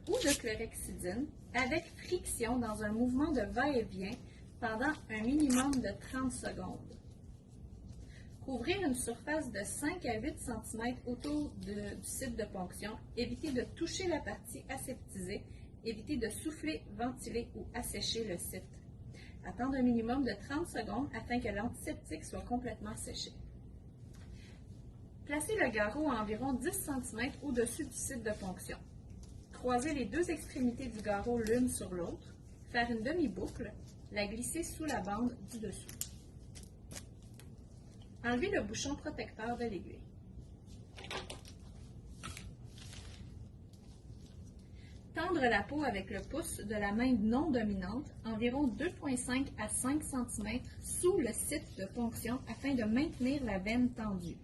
ou de chlorhexidine avec friction dans un mouvement de va-et-vient pendant un minimum de 30 secondes. Couvrir une surface de 5 à 8 cm autour du site de ponction. Éviter de toucher la partie aseptisée. Éviter de souffler, ventiler ou assécher le site. Attendre un minimum de 30 secondes afin que l'antiseptique soit complètement séché. Placer le garrot à environ 10 cm au-dessus du site de ponction. Croiser les deux extrémités du garrot l'une sur l'autre. Faire une demi-boucle. La glisser sous la bande du dessous. Enlever le bouchon protecteur de l'aiguille. Tendre la peau avec le pouce de la main non dominante, environ 2,5 à 5 cm sous le site de ponction afin de maintenir la veine tendue.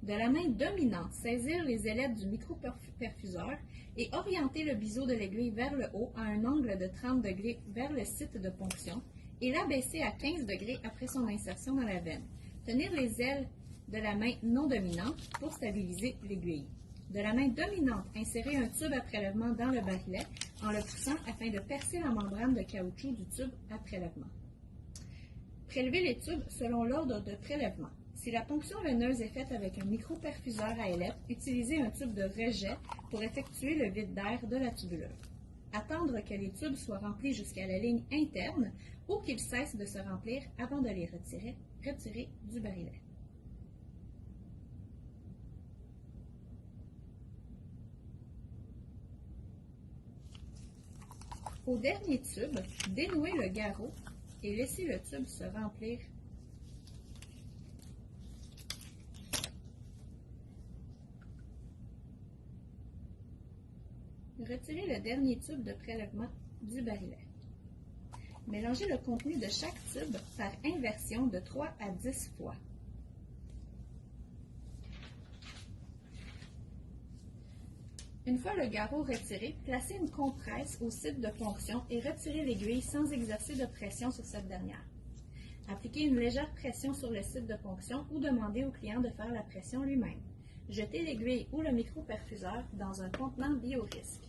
De la main dominante, saisir les ailettes du microperfuseur et orienter le biseau de l'aiguille vers le haut à un angle de 30 degrés vers le site de ponction et l'abaisser à 15 degrés après son insertion dans la veine. Tenir les ailes de la main non dominante pour stabiliser l'aiguille. De la main dominante, insérer un tube à prélèvement dans le barillet en le poussant afin de percer la membrane de caoutchouc du tube à prélèvement. Prélever les tubes selon l'ordre de prélèvement. Si la ponction veineuse est faite avec un microperfuseur à ailettes, utilisez un tube de rejet pour effectuer le vide d'air de la tubulure. Attendre que les tubes soient remplis jusqu'à la ligne interne ou qu'ils cessent de se remplir avant de les retirer du barillet. Au dernier tube, dénouez le garrot et laissez le tube se remplir. Retirez le dernier tube de prélèvement du barillet. Mélangez le contenu de chaque tube par inversion de 3 à 10 fois. Une fois le garrot retiré, placez une compresse au site de ponction et retirez l'aiguille sans exercer de pression sur cette dernière. Appliquez une légère pression sur le site de ponction ou demandez au client de faire la pression lui-même. Jetez l'aiguille ou le microperfuseur dans un contenant biorisque.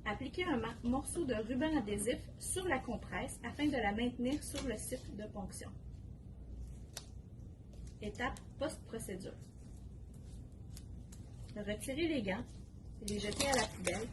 Appliquez un morceau de ruban adhésif sur la compresse afin de la maintenir sur le site de ponction. Étape post-procédure. Retirez les gants, les jeter à la poubelle